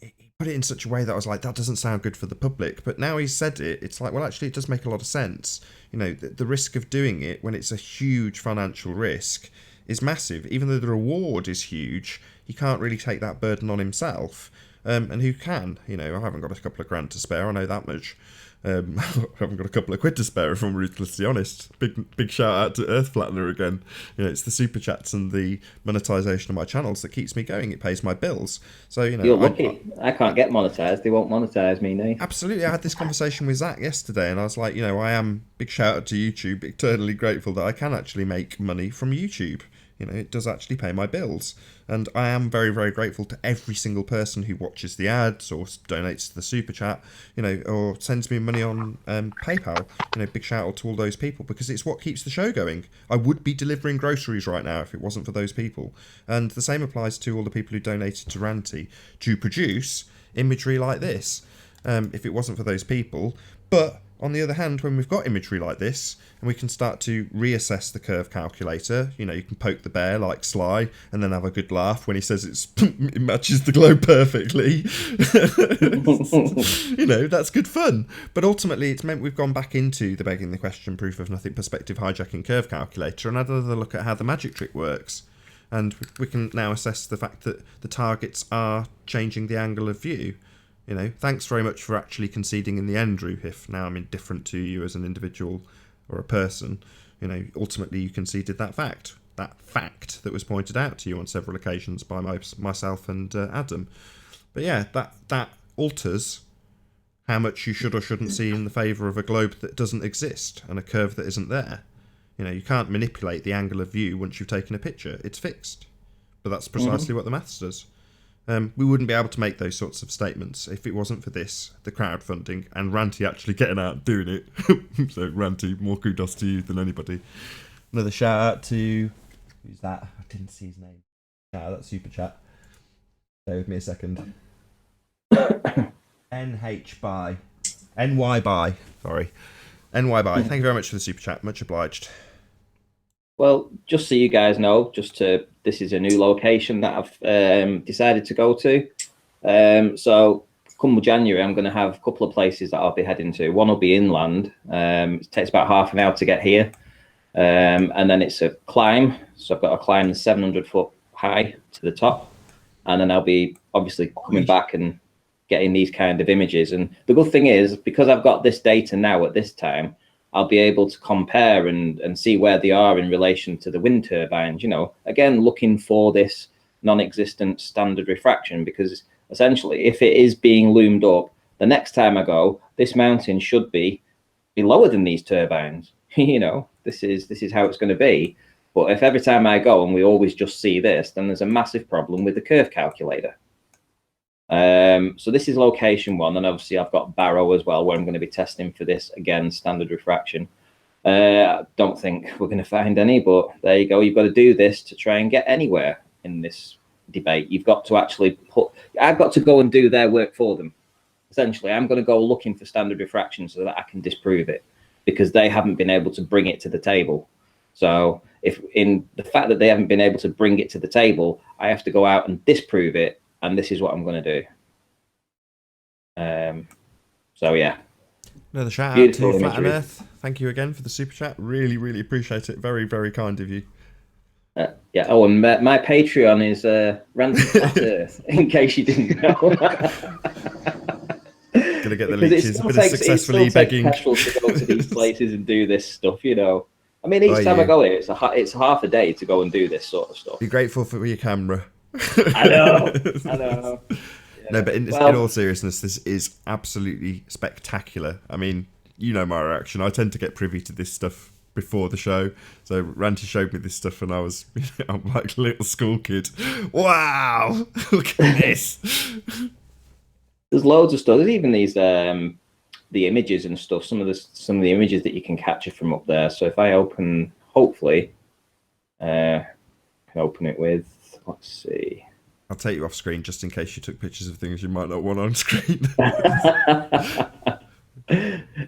he put it in such a way that I was like, that doesn't sound good for the public. But now he's said it, it's like, well, actually, it does make a lot of sense. The risk of doing it when it's a huge financial risk is massive. Even though the reward is huge, he can't really take that burden on himself. And who can? I haven't got a couple of grand to spare, I know that much. I haven't got a couple of quid to spare if I'm ruthlessly honest. Big shout out to Earth Flattener again. It's the super chats and the monetization of my channels that keeps me going. It pays my bills. So you're lucky. I can't get monetized. They won't monetize me, no. Absolutely. I had this conversation with Zach yesterday, and I was like, I am big shout out to YouTube. Eternally grateful that I can actually make money from YouTube. It does actually pay my bills. And I am very, very grateful to every single person who watches the ads or donates to the super chat, or sends me money on PayPal. Big shout out to all those people, because it's what keeps the show going. I would be delivering groceries right now if it wasn't for those people. And the same applies to all the people who donated to Ranty to produce imagery like this, if it wasn't for those people. But on the other hand, when we've got imagery like this, and we can start to reassess the curve calculator, you can poke the bear like Sly, and then have a good laugh when he says it matches the globe perfectly. That's good fun. But ultimately, it's meant we've gone back into the begging the question, proof of nothing, perspective hijacking curve calculator, and had another look at how the magic trick works. And we can now assess the fact that the targets are changing the angle of view. Thanks very much for actually conceding in the end, Drew, if now I'm indifferent to you as an individual or a person. Ultimately you conceded that fact that was pointed out to you on several occasions by myself and Adam. But yeah, that alters how much you should or shouldn't see in the favour of a globe that doesn't exist and a curve that isn't there. You can't manipulate the angle of view once you've taken a picture. It's fixed. But that's precisely what the maths does. We wouldn't be able to make those sorts of statements if it wasn't for this, the crowdfunding, and Ranty actually getting out and doing it. So Ranty, more kudos to you than anybody. Another shout out to... Who's that? I didn't see his name. Shout out that super chat. Bear with me a second. NY by. Sorry. NY by. Thank you very much for the super chat. Much obliged. Well, just so you guys know, this is a new location that I've decided to go to. So come January, I'm going to have a couple of places that I'll be heading to. One will be inland. It takes about half an hour to get here. And then it's a climb. So I've got to climb the 700 foot high to the top. And then I'll be obviously coming back and getting these kind of images. And the good thing is, because I've got this data now at this time, I'll be able to compare and see where they are in relation to the wind turbines, again, looking for this non-existent standard refraction, because essentially if it is being loomed up, the next time I go, this mountain should be lower than these turbines. This is how it's going to be. But if every time I go and we always just see this, then there's a massive problem with the curve calculator. So this is location one, and obviously I've got Barrow as well, where I'm going to be testing for this again, standard refraction. I don't think we're going to find any, but there you go. You've got to do this to try and get anywhere in this debate. You've got to actually I've got to go and do their work for them. Essentially, I'm going to go looking for standard refraction so that I can disprove it, because they haven't been able to bring it to the table. So if in the fact that they haven't been able to bring it to the table, I have to go out and disprove it. And this is what I'm going to do. So yeah. Another shout out to Flat and Earth. Thank you again for the super chat. Really, really appreciate it. Very, very kind of you. Yeah. Oh, and my Patreon is Random Flat Earth. In case you didn't know. Gonna get the leeches. Been successfully begging. Petrol to go to these places and do this stuff. I mean, each time I go here, it's half a day to go and do this sort of stuff. Be grateful for your camera. I know. Yeah. No, but in all seriousness, this is absolutely spectacular. I mean, my reaction. I tend to get privy to this stuff before the show. So Ranty showed me this stuff, and I'm like a little school kid. Wow, look at this. There's loads of stuff. There's even these the images and stuff. Some of the images that you can capture from up there. So if I open, hopefully, can open it with. Let's see. I'll take you off screen just in case you took pictures of things you might not want on screen.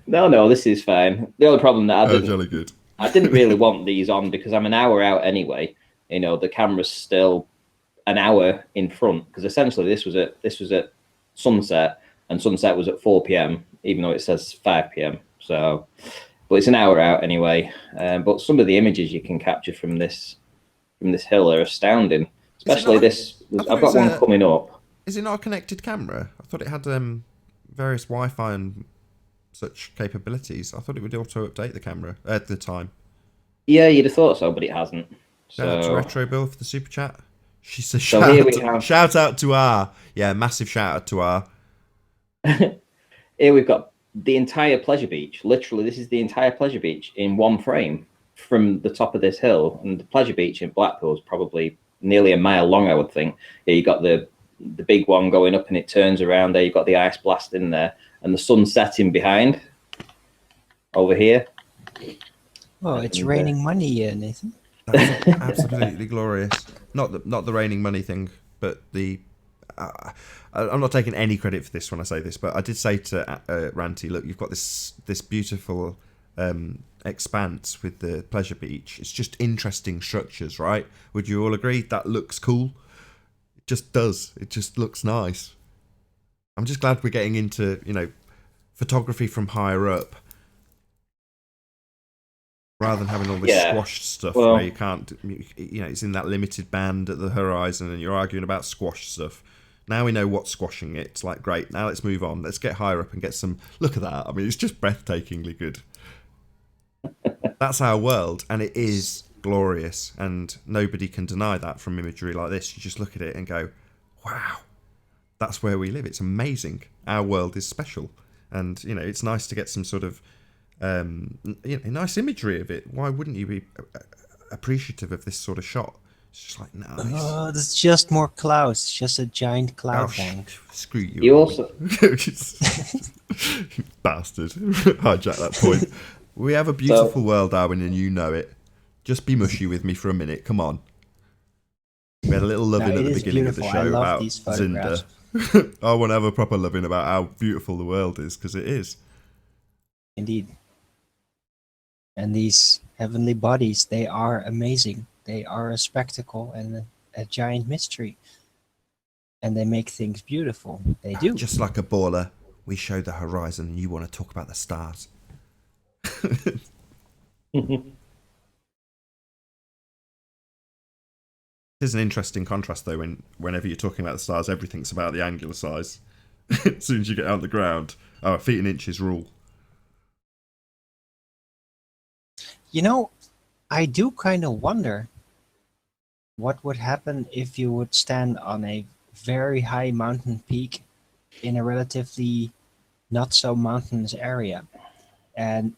No, this is fine. The only problem that I didn't really want these on because I'm an hour out anyway. The camera's still an hour in front, because essentially this was at sunset, and sunset was at 4 p.m. even though it says 5 p.m. So, but it's an hour out anyway. But some of the images you can capture from this hill are astounding. Especially this. I've got one coming up. Is it not a connected camera? I thought it had various Wi-Fi and such capabilities. I thought it would auto-update the camera at the time. Yeah, you'd have thought so, but it hasn't. Shout out to So, Retro Bill for the super chat. She says, So here we have- shout out to R. Yeah, massive shout out to R. here we've got the entire pleasure beach. Literally, this is the entire pleasure beach in one frame from the top of this hill. And the pleasure beach in Blackpool is probably nearly a mile long, I would think. Yeah, you got the big one going up and it turns around there. You've got the ice blast in there and the sun setting behind over here. Oh, it's raining money, Nathan. That's absolutely glorious. Not the raining money thing, but the. I'm not taking any credit for this when I say this, but I did say to Ranty, look, you've got this beautiful expanse with the pleasure beach. It's just interesting structures, right? Would you all agree? That looks cool. It just does. It just looks nice. I'm just glad we're getting into, photography from higher up, rather than having all this squashed stuff where you can't, it's in that limited band at the horizon and you're arguing about squashed stuff. Now we know what's squashing it. It's like, great, now let's move on. Let's get higher up and get some, look at that. I mean, it's just breathtakingly good. That's our world, and it is glorious, and nobody can deny that from imagery like this. You just look at it and go, wow, that's where we live. It's amazing. Our world is special, and, it's nice to get some sort of nice imagery of it. Why wouldn't you be appreciative of this sort of shot? It's just like, nice. Oh, it's just more clouds. It's just a giant cloud bank. Screw you. You also... Bastard. Hijack that point. We have a beautiful world, Darwin, and you know it. Just be mushy with me for a minute. Come on. We had a little loving at the beginning of the show about Zinda. I want to have a proper loving about how beautiful the world is, because it is. Indeed. And these heavenly bodies, they are amazing. They are a spectacle and a giant mystery. And they make things beautiful. They do. Just like a baller, we show the horizon and you want to talk about the stars. There's an interesting contrast, though, whenever you're talking about the stars, everything's about the angular size. As soon as you get out on the ground, feet and inches rule. I do kind of wonder what would happen if you would stand on a very high mountain peak in a relatively not so mountainous area, and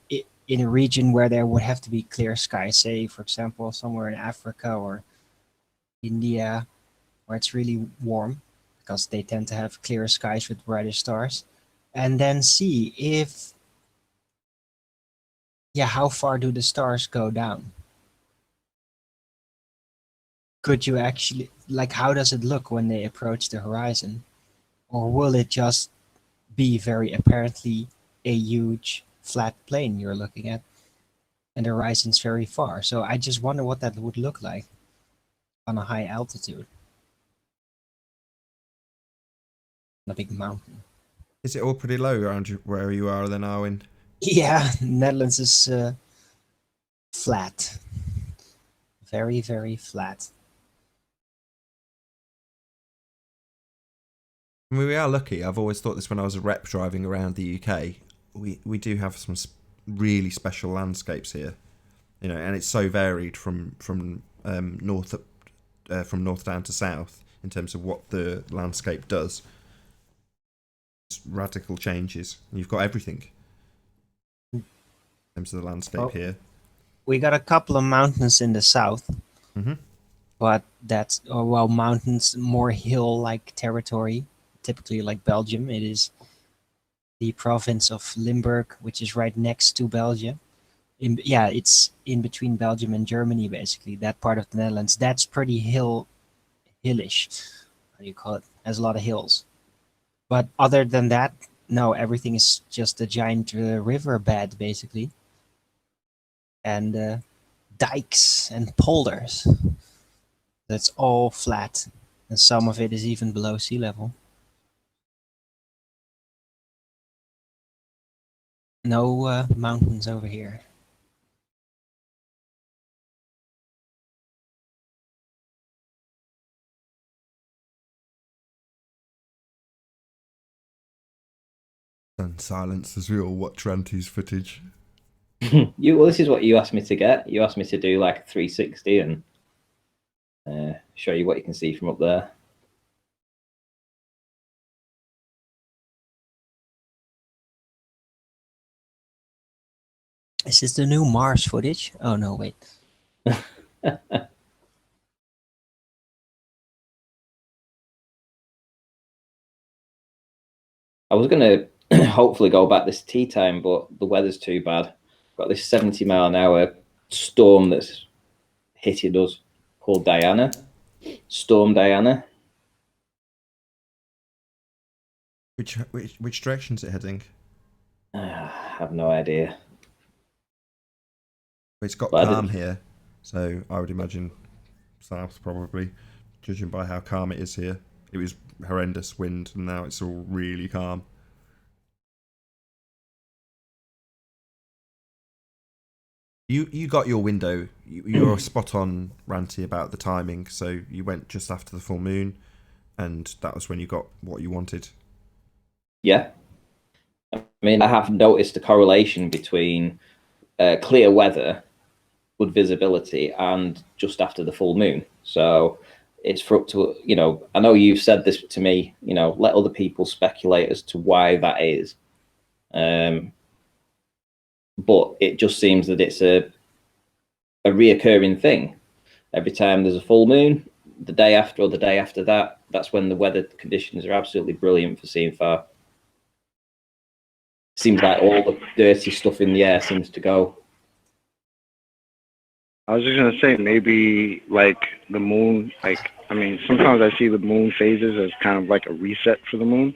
in a region where there would have to be clear skies, say, for example, somewhere in Africa or India, where it's really warm, because they tend to have clear skies with brighter stars, and then see if, how far do the stars go down? Could you actually, how does it look when they approach the horizon? Or will it just be very apparently a huge flat plane you're looking at, and the horizon's very far? So I just wonder what that would look like on a high altitude. On a big mountain. Is it all pretty low around where you are then, Arwin? Yeah, Netherlands is flat. Very, very flat. I mean, we are lucky. I've always thought this when I was a rep driving around the UK. We do have some really special landscapes here, and it's so varied from north down to south in terms of what the landscape does. It's radical changes. You've got everything in terms of the landscape here. We got a couple of mountains in the south, but that's mountains, more hill-like territory. Typically, like Belgium, it is the province of Limburg, which is right next to Belgium. It's in between Belgium and Germany, basically. That part of the Netherlands, that's pretty hillish. How do you call it? Has a lot of hills. But other than that, no, everything is just a giant river bed, basically. And dikes and polders. That's all flat. And some of it is even below sea level. No mountains over here. And silence as we all watch Ranty's footage. Well, this is what you asked me to get. You asked me to do like a 360 and show you what you can see from up there. Is this the new Mars footage? Oh no, wait. I was going to hopefully go back this tea time, but the weather's too bad. Got this 70-mile-an-hour storm that's hitting us called Diana. Storm Diana. Which direction is it heading? I have no idea. It's got calm here, so I would imagine south probably, judging by how calm it is here. It was horrendous wind, and now it's all really calm. You got your window. You're spot on, Ranty, about the timing. So you went just after the full moon, and that was when you got what you wanted. Yeah. I mean, I have noticed a correlation between clear weather, good visibility, and just after the full moon. So it's for up to, you know, I know you've said this to me, you know, let other people speculate as to why that is. But it just seems that it's a reoccurring thing. Every time there's a full moon, the day after or the day after that, that's when the weather conditions are absolutely brilliant for seeing far. Seems like all the dirty stuff in the air seems to go. I was just gonna say, maybe like the moon, like, I mean, sometimes I see the moon phases as kind of like a reset for the moon.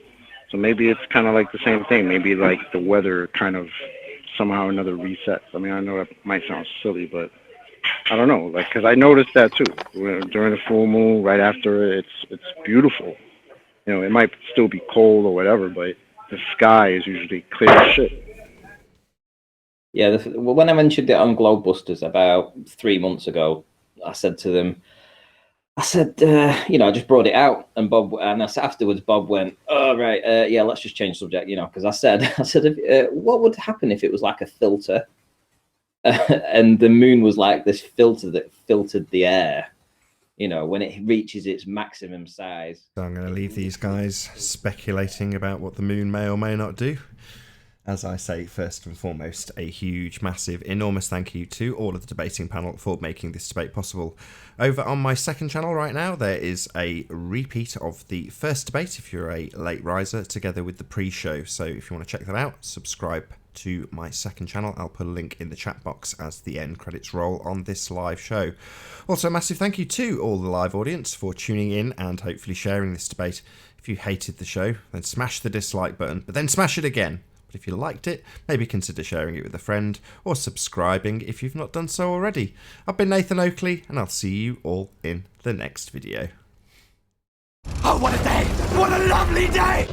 So maybe it's kind of like the same thing. Maybe like the weather kind of somehow another resets. I mean, I know that might sound silly, but I don't know. Like, because I noticed that too. During the full moon, right after it, it's beautiful. You know, it might still be cold or whatever, but the sky is usually clear as shit. Yeah, when I mentioned it on Globebusters about 3 months ago, I said to them, I said, you know, I just brought it out, and afterwards Bob went, "Oh right, yeah, let's just change subject," you know, because I said, what would happen if it was like a filter, and the moon was like this filter that filtered the air, you know, when it reaches its maximum size. So I'm going to leave these guys speculating about what the moon may or may not do. As I say, first and foremost, a huge, massive, enormous thank you to all of the debating panel for making this debate possible. Over on my second channel right now, there is a repeat of the first debate, if you're a late riser, together with the pre-show. So if you want to check that out, subscribe to my second channel. I'll put a link in the chat box as the end credits roll on this live show. Also, a massive thank you to all the live audience for tuning in and hopefully sharing this debate. If you hated the show, then smash the dislike button, but then smash it again. If you liked it, maybe consider sharing it with a friend or subscribing if you've not done so already. I've been Nathan Oakley, and I'll see you all in the next video. Oh, what a day! What a lovely day!